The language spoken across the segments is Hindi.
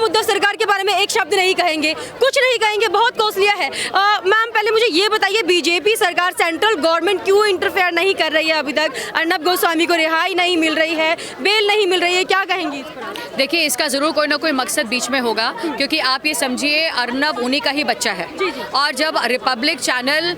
उद्धव सरकार के बारे में एक शब्द नहीं कहेंगे, कुछ नहीं कहेंगे, बहुत कौशलिया है। मैम पहले मुझे ये बताइए, बीजेपी सरकार, सेंट्रल गवर्नमेंट क्यों इंटरफेयर नहीं कर रही है? अभी तक अर्नब गोस्वामी को रिहाई नहीं मिल रही है, बेल नहीं मिल रही है, क्या कहेंगी इस पर? देखिए, इसका ज़रूर कोई ना कोई मकसद बीच में होगा, क्योंकि आप ये समझिए अर्नब उन्हीं का ही बच्चा है। और जब रिपब्लिक चैनल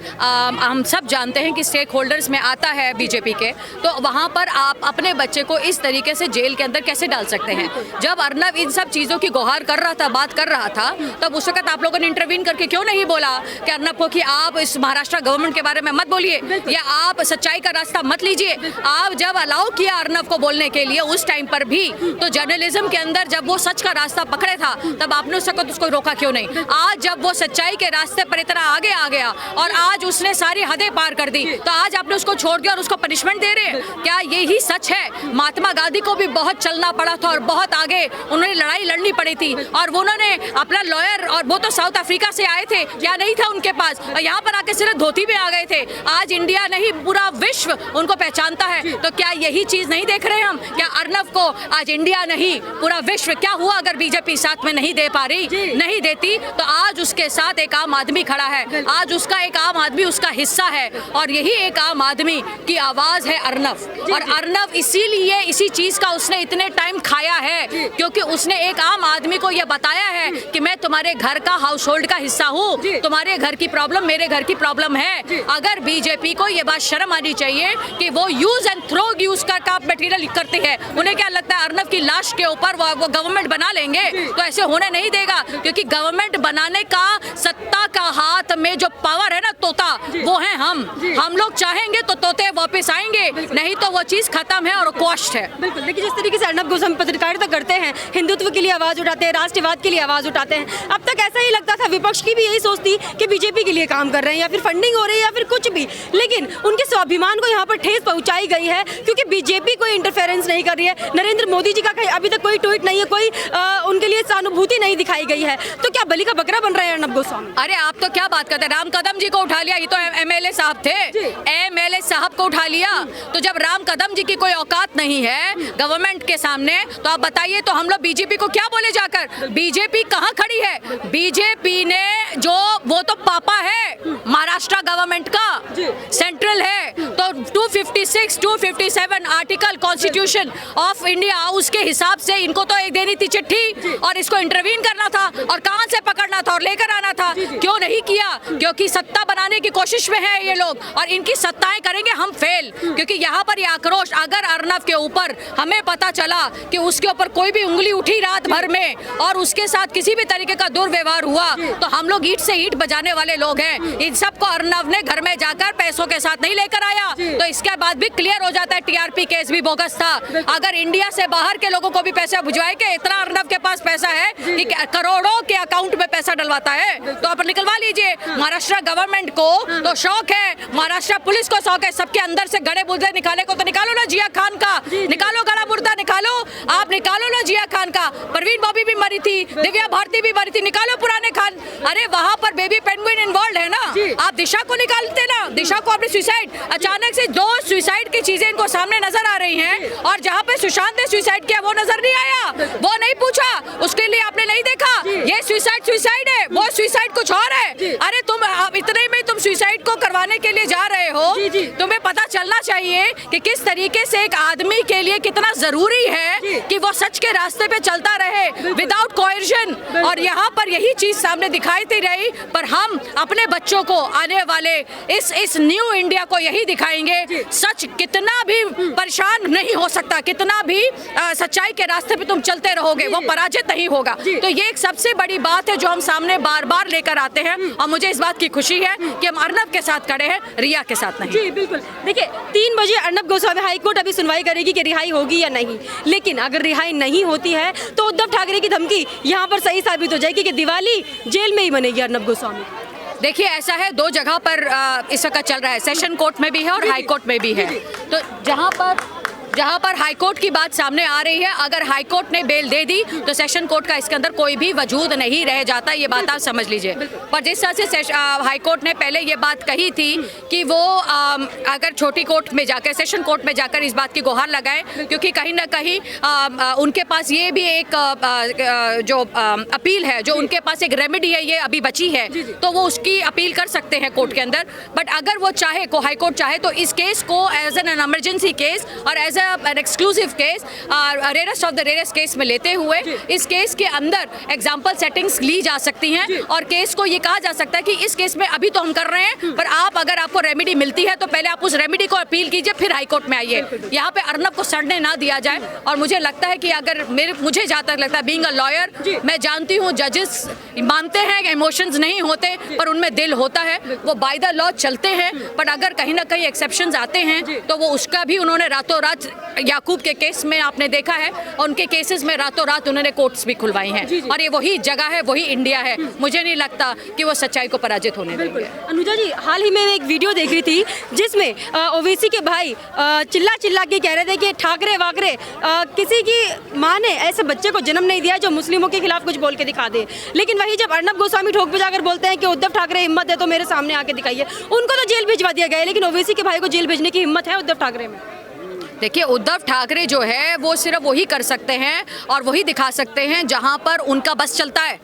हम सब जानते हैं कि स्टेक होल्डर्स में आता है बीजेपी के, तो वहाँ पर आप अपने बच्चे को इस तरीके से जेल के अंदर कैसे डाल सकते हैं? जब अर्नब इन सब चीज़ों की गुहार कर रहा था, बात कर रहा था, तब उस वक्त आप लोगों ने इंटरवीन करके क्यों नहीं बोला कि अर्नब को कि आप इस महाराष्ट्र गवर्नमेंट के बारे में मत बोलिए या आप सच्चाई का रास्ता मत लीजिए? आप जब अलाउ किया अर्नब को बोलने के लिए उस टाइम पर भी, तो जर्नलिज्म के अंदर जब वो सच का रास्ता पकड़े था, तब आपने उस वक्त उसको रोका क्यों नहीं? आज जब वो सच्चाई के रास्ते पर इतना आगे आ गया और आज उसने सारी हदें पार कर दी, तो आज आपने उसको छोड़ दिया और उसको पनिशमेंट दे रहे हैं? क्या यही सच है? महात्मा गांधी को भी बहुत चलना पड़ा था और बहुत आगे उन्होंने लड़ाई लड़नी पड़ी थी, और उन्होंने अपना लॉयर, और वो तो साउथ अफ्रीका से आए थे, क्या नहीं था उनके पास? और यहाँ पर आके सिर्फ धोती में आ गए थे। आज इंडिया नहीं, पूरा विश्व उनको पहचानता है। तो क्या यही चीज नहीं देख रहे हम? क्या अर्नब को आज इंडिया नहीं, पूरा विश्व, क्या हुआ अगर बीजेपी साथ में नहीं दे पा रही, नहीं देती, तो आज उसके साथ एक आम आदमी खड़ा है, आज उसका एक आम आदमी उसका हिस्सा है, और यही एक आम आदमी की आवाज है अर्नब। और अर्नब इसीलिए इसी चीज का उसने इतने टाइम खाया है, क्योंकि उसने एक आम आदमी को यह बताया है कि मैं तुम्हारे घर का हाउस होल्ड का हिस्सा हूँ, तुम्हारे घर की प्रॉब्लम मेरे घर की प्रॉब्लम है। अगर बीजेपी को ये बात शर्म आनी चाहिए कि वो यूज एंड थ्रो यूज का मटेरियल करती है। उन्हें क्या लगता है अर्नब की लाश के ऊपर वो गवर्नमेंट बना लेंगे? तो ऐसे होने नहीं देगा, क्योंकि गवर्नमेंट बनाने का सत्ता का हाथ में जो पावर है ना, तोता, वो है हम लोग चाहेंगे तो तोते वापस आएंगे, नहीं तो वो चीज खत्म है और क्वश्ड है। बिल्कुल। देखिए, जिस तरीके से अर्नब गोस्वामी पत्रकारिता करते हैं, हिंदुत्व के लिए आवाज उठाते हैं, राष्ट्रवाद के लिए आवाज उठाते हैं, अब तक ऐसा ही लगता था, विपक्ष की भी यही सोचती कि बीजेपी के लिए काम कर रहे हैं या फिर फंडिंग हो रही है या फिर कुछ भी, लेकिन उनके स्वाभिमान को यहाँ पर ठेस पहुंचाई गई है, क्योंकि बीजेपी कोई इंटरफेरेंस नहीं कर रही है। नरेंद्र मोदी जी का अभी तक कोई ट्वीट नहीं है, कोई उनके लिए सहानुभूति नहीं दिखाई गई है। तो क्या बलि का बकरा बन रहे हैं अर्नब गोस्वामी? अरे आप तो क्या बात करते हैं, राम कदम जी को उठा लिया, ये तो एमएलए साहब थे, एमएलए साहब को उठा लिया। तो जब राम कदम जी की कोई औकात नहीं है गवर्नमेंट के सामने, तो आप बताइए, तो हम लोग बीजेपी को क्या बोले जाकर? बीजेपी कहाँ खड़ी है? बीजेपी ने जो, वो तो पापा है महाराष्ट्र गवर्नमेंट का, सेंट्रल है, तो 256, 257 आर्टिकल कॉन्स्टिट्यूशन ऑफ इंडिया, उसके हिसाब से इनको तो एक देनी थी चिट्ठी और इसको इंटरवीन करना था और कान से पकड़ना था और लेकर आना था। क्यों नहीं किया? क्योंकि सत्ता बनाने की कोशिश में है ये लोग, और इनकी सत्ताएं करेंगे हम फेल, क्योंकि यहाँ पर ये आक्रोश, अगर अर्नब के ऊपर हमें पता चला कि उसके ऊपर कोई भी उंगली उठी रात भर में और उसके साथ किसी भी तरीके का दुर्व्यवहार हुआ, तो हम लोग ईंट से ईंट बजाने वाले लोग हैं। इन सबको अर्नब ने घर में जाकर पैसों के साथ नहीं लेकर आया, तो इसके बाद भी क्लियर हो जाता है टीआरपी केस भी बोगस था। अगर इंडिया से बाहर के लोगों को भी पैसा भिजवाए कि इतना अर्नब के पास पैसा है कि करोड़ों के अकाउंट में पैसा डलवाता है, तो आप निकलवा लीजिए। महाराष्ट्र गवर्नमेंट को तो शौक है, महाराष्ट्र पुलिस को शौक है, सबके अंदर से गड़े बुर्दे निकाले को, तो निकालो ना जिया खान का, निकालो गड़ा बुर्दा, निकालो, आप निकालो ना जिया खान का। परवीन बॉबी भी मरी थी, दिव्या भारती भी मरी थी, निकालो पुराने खान। अरे वहां पर बेबी पेंगुइन इन्वॉल्व है ना, आप दिशा को निकालते ना, दिशा को अपनी सुसाइड, अचानक से दो सुसाइड की चीजें इनको सामने नजर आ रही हैं, और जहां पे सुशांत ने सुसाइड किया वो नजर नहीं आया, वो नहीं पूछा, उसके लिए आपने नहीं देखा। ये सुसाइड है, वो सुसाइड कुछ और है। अरे तुम इतने में तुम सुसाइड को करवाने के लिए जा रहे हो, तुम्हें पता चलना चाहिए कि किस तरीके से एक आदमी के लिए कितना जरूरी है कि वो सच के रास्ते पे चलता रहे विदाउट कोएर्जन। और यहाँ पर यही चीज सामने दिखाई दे रही, पर हम अपने बच्चों को आने वाले इस न्यू इंडिया को यही दिखाएंगे, सच कितना भी परेशान नहीं हो सकता, कितना भी सच्चाई के रास्ते पे तुम चलते रहोगे, वो पराजित नहीं होगा। तो ये एक सबसे बड़ी बात है जो हम सामने बार बार लेकर आते हैं, और मुझे इस बात की खुशी है कि हम अर्नब के साथ खड़े हैं, रिया के साथ नहीं। जी बिल्कुल। देखिए, 3 बजे अर्नब गोस्वामी, हाईकोर्ट अभी सुनवाई करेगी कि रिहाई होगी या नहीं, लेकिन अगर रिहाई नहीं होती है तो उद्धव ठाकरे की धमकी यहाँ पर सही साबित हो जाएगी कि दिवाली जेल में ही बनेगी अर्नब गोस्वामी। देखिए, ऐसा है, 2 जगह पर इस वक्त चल रहा है, सेशन कोर्ट में भी है और हाई कोर्ट में भी है। तो जहां पर हाई कोर्ट की बात सामने आ रही है, अगर हाई कोर्ट ने बेल दे दी तो सेशन कोर्ट का इसके अंदर कोई भी वजूद नहीं रह जाता, ये बात आप समझ लीजिए। पर जिस तरह से हाई कोर्ट ने पहले ये बात कही थी कि वो अगर छोटी कोर्ट में जाकर, सेशन कोर्ट में जाकर इस बात की गुहार लगाएं, क्योंकि कहीं ना कहीं उनके पास ये भी एक जो अपील है, जो उनके पास एक रेमेडी है, ये अभी बची है, तो वो उसकी अपील कर सकते हैं कोर्ट के अंदर। बट अगर वो चाहे, को हाई कोर्ट चाहे, तो इस केस को एज एन इमरजेंसी केस और as an exclusive case, rarest of the rarest case में लेते हुए इस केस के अंदर एग्जाम्पल सेटिंग्स ली जा सकती हैं और केस को ये कहा जा सकता है कि इस केस में अभी तो हम कर रहे हैं, पर आप अगर आपको रेमेडी मिलती है तो पहले आप उस रेमेडी को अपील कीजिए, फिर हाई कोर्ट में आइए। यहाँ पे अर्नब को सड़ने ना दिया जाए। और मुझे लगता है कि अगर मुझे जहाँ तक लगता है, बीइंग अ लॉयर, मैं जानती हूँ जजेस मानते हैं कि इमोशंस नहीं होते, पर उनमें दिल होता है, वो बाय द लॉ चलते हैं। पर अगर कहीं ना कहीं एक्सेप्शंस आते हैं तो वो उसका भी उन्होंने रातों रात, याकूब के केस में आपने देखा है, और उनके केसेस में रातों रात उन्होंने कोर्ट्स भी खुलवाई हैं। और ये वही जगह है, वही इंडिया है। मुझे नहीं लगता कि वो सच्चाई को पराजित होने देंगे। अनुजा जी, हाल ही में एक वीडियो देख रही थी जिसमें ओवैसी के भाई चिल्ला चिल्ला के कह रहे थे कि ठाकरे वाकरे, किसी की माँ ने ऐसे बच्चे को जन्म नहीं दिया जो मुस्लिमों के खिलाफ कुछ बोल के दिखा दे। लेकिन वही जब अर्नब गोस्वामी ठोक पे जाकर बोलते हैं कि उद्धव ठाकरे हिम्मत है तो मेरे सामने आके दिखाइए, उनको तो जेल भिजवा दिया गया है, लेकिन ओवैसी के भाई को जेल भेजने की हिम्मत है उद्धव ठाकरे में? देखिए, उद्धव ठाकरे जो है वो सिर्फ वही कर सकते हैं और वही दिखा सकते हैं जहां पर उनका बस चलता है।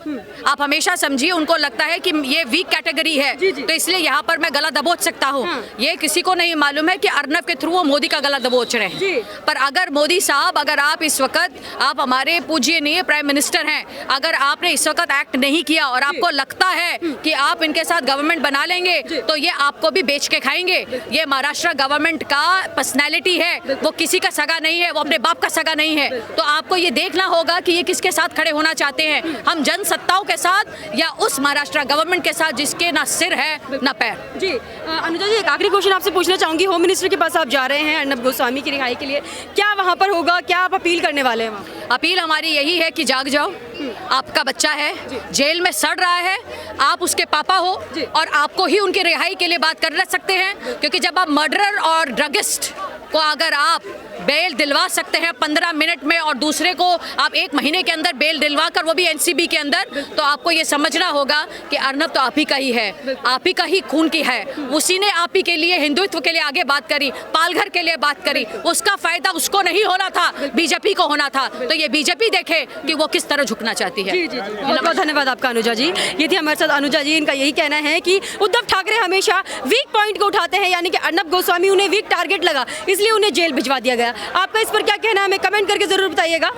आप हमेशा समझिए, उनको लगता है कि ये वीक कैटेगरी है, तो इसलिए यहाँ पर मैं गला दबोच सकता हूँ। ये किसी को नहीं मालूम है कि अर्नब के थ्रू वो मोदी का गला दबोच रहे हैं। पर अगर मोदी साहब, अगर आप इस वक्त, आप हमारे पूजनीय प्राइम मिनिस्टर हैं, अगर आपने इस वक्त एक्ट नहीं किया और आपको लगता है कि आप इनके साथ गवर्नमेंट बना लेंगे, तो ये आपको भी बेच के खाएंगे। ये महाराष्ट्र गवर्नमेंट का पर्सनैलिटी है, वो किसी का सगा नहीं है, वो अपने बाप का सगा नहीं है। तो आपको ये देखना होगा कि ये किसके साथ खड़े होना चाहते हैं, हम जनसत्ताओं के साथ या उस महाराष्ट्र गवर्नमेंट के साथ जिसके ना सिर है ना पैर। जी अनुजा जी, एक आखिरी क्वेश्चन आपसे पूछना चाहूंगी। होम मिनिस्टर के पास आप जा रहे हैं अर्नब गोस्वामी की रिहाई के लिए, क्या वहाँ पर होगा, क्या आप अपील करने वाले हैं वहाँ? अपील हमारी यही है कि जाग जाओ, आपका बच्चा है, जेल में सड़ रहा है, आप उसके पापा हो और आपको ही उनकी रिहाई के लिए बात कर सकते हैं। क्योंकि जब आप मर्डरर और ड्रगिस्ट को अगर आप बेल दिलवा सकते हैं 15 मिनट में और दूसरे को आप 1 महीने के अंदर बेल दिलवा कर, वो भी एनसीबी के अंदर, तो आपको ये समझना होगा कि अर्नब तो आप ही का ही है, आप ही का ही खून की है। उसी ने आप ही के लिए, हिंदुत्व के लिए आगे बात करी, पालघर के लिए बात करी, उसका फायदा उसको नहीं होना था, बीजेपी को होना था। तो ये बीजेपी देखे कि वो किस तरह झुकना चाहती है। जी, बहुत धन्यवाद आपका अनुजा जी। ये थी हमारे साथ अनुजा जी। इनका यही कहना है कि उद्धव ठाकरे हमेशा वीक पॉइंट को उठाते हैं, यानी कि अर्नब गोस्वामी उन्हें वीक टारगेट लगा, इसलिए उन्हें जेल भिजवा दिया गया। आपका इस पर क्या कहना है, हमें कमेंट करके जरूर बताइएगा।